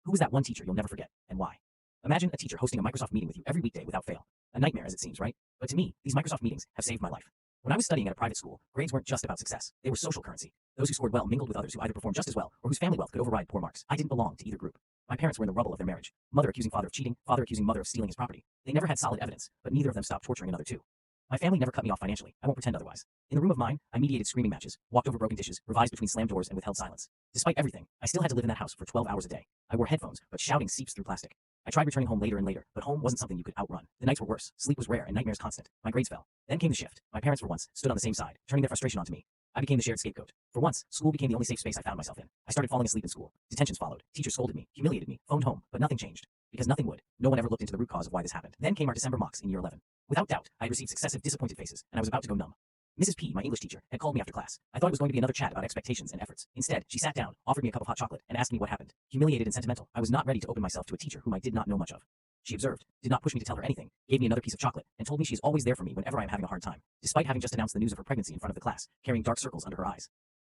Who was that one teacher you'll never forget, and why? Imagine a teacher hosting a Microsoft meeting with you every weekday without fail. A nightmare as it seems, right? But to me, these Microsoft meetings have saved my life. When I was studying at a private school, grades weren't just about success. They were social currency. Those who scored well mingled with others who either performed just as well or whose family wealth could override poor marks. I didn't belong to either group. My parents were in the rubble of their marriage. Mother accusing father of cheating, father accusing mother of stealing his property. They never had solid evidence, but neither of them stopped torturing another too. My family never cut me off financially. I won't pretend otherwise. In the room of mine, I mediated screaming matches, walked over broken dishes, revised between slammed doors, and withheld silence. Despite everything, I still had to live in that house for 12 hours a day. I wore headphones, but shouting seeps through plastic. I tried returning home later and later, but home wasn't something you could outrun. The nights were worse, sleep was rare, and nightmares constant. My grades fell. Then came the shift. My parents for once stood on the same side, turning their frustration onto me. I became the shared scapegoat. For once, school became the only safe space I found myself in. I started falling asleep in school. Detentions followed. Teachers scolded me, humiliated me, phoned home, but nothing changed. Because nothing would. No one ever looked into the root cause of why this happened. Then came our December mocks in year 11. Without doubt, I had received successive disappointed faces, and I was about to go numb. Mrs. P, my English teacher, had called me after class. I thought it was going to be another chat about expectations and efforts. Instead, she sat down, offered me a cup of hot chocolate, and asked me what happened. Humiliated and sentimental, I was not ready to open myself to a teacher whom I did not know much of. She observed, did not push me to tell her anything, gave me another piece of chocolate, and told me she is always there for me whenever I am having a hard time, despite having just announced the news of her pregnancy in front of the class, carrying dark circles under her eyes.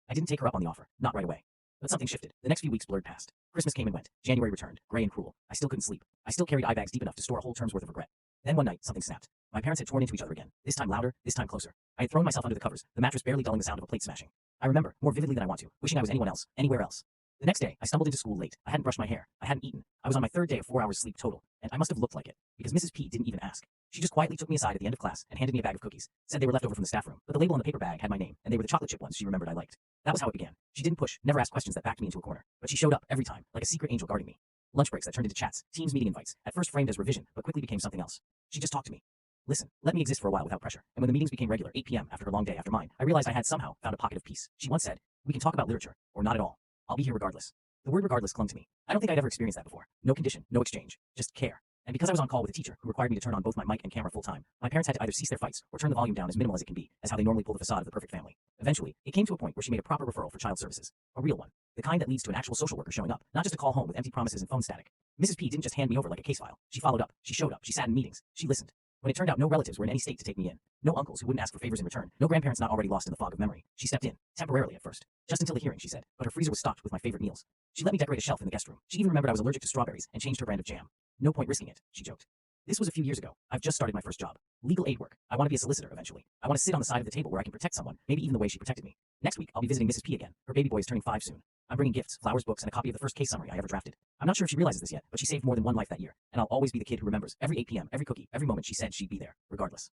I didn't take her up on the offer, not right away. But something shifted. The next few weeks blurred past. Christmas came and went. January returned, gray and cruel. I still couldn't sleep. I still carried eye bags deep enough to store a whole term's worth of regret. Then one night, something snapped. My parents had torn into each other again, this time louder, this time closer. I had thrown myself under the covers, the mattress barely dulling the sound of a plate smashing. I remember, more vividly than I want to, wishing I was anyone else, anywhere else. The next day, I stumbled into school late. I hadn't brushed my hair. I hadn't eaten. I was on my third day of 4 hours sleep total, and I must have looked like it, because Mrs. P didn't even ask. She just quietly took me aside at the end of class and handed me a bag of cookies, said they were left over from the staff room, but the label on the paper bag had my name, and they were the chocolate chip ones she remembered I liked. That was how it began. She didn't push, never asked questions that backed me into a corner, but she showed up every time, like a secret angel guarding me. Lunch breaks that turned into chats, teams meeting invites, at first framed as revision, but quickly became something else. She just talked to me. Listen, let me exist for a while without pressure, and when the meetings became regular, 8 p.m. after her long day after mine, I realized I had somehow found a pocket of peace. She once said, we can talk about literature, or not at all. I'll be here regardless. The word regardless clung to me. I don't think I'd ever experienced that before. No condition, no exchange, just care. And because I was on call with a teacher who required me to turn on both my mic and camera full time, my parents had to either cease their fights or turn the volume down as minimal as it can be, as how they normally pull the facade of the perfect family. Eventually, it came to a point where she made a proper referral for child services. A real one. The kind that leads to an actual social worker showing up, not just a call home with empty promises and phone static. Mrs. P didn't just hand me over like a case file. She followed up, she showed up, she sat in meetings, she listened. When it turned out no relatives were in any state to take me in, no uncles who wouldn't ask for favors in return, no grandparents not already lost in the fog of memory, she stepped in, temporarily at first. Just until the hearing, she said, but her freezer was stocked with my favorite meals. She let me decorate a shelf in the guest room. She even remembered I was allergic to strawberries and changed her brand of jam. No point risking it, she joked. This was a few years ago. I've just started my first job. Legal aid work. I want to be a solicitor eventually. I want to sit on the side of the table where I can protect someone, maybe even the way she protected me. Next week, I'll be visiting Mrs. P again. Her baby boy is turning 5 soon. I'm bringing gifts, flowers, books, and a copy of the first case summary I ever drafted. I'm not sure if she realizes this yet, but she saved more than one life that year, and I'll always be the kid who remembers every 8 p.m., every cookie, every moment she said she'd be there, regardless.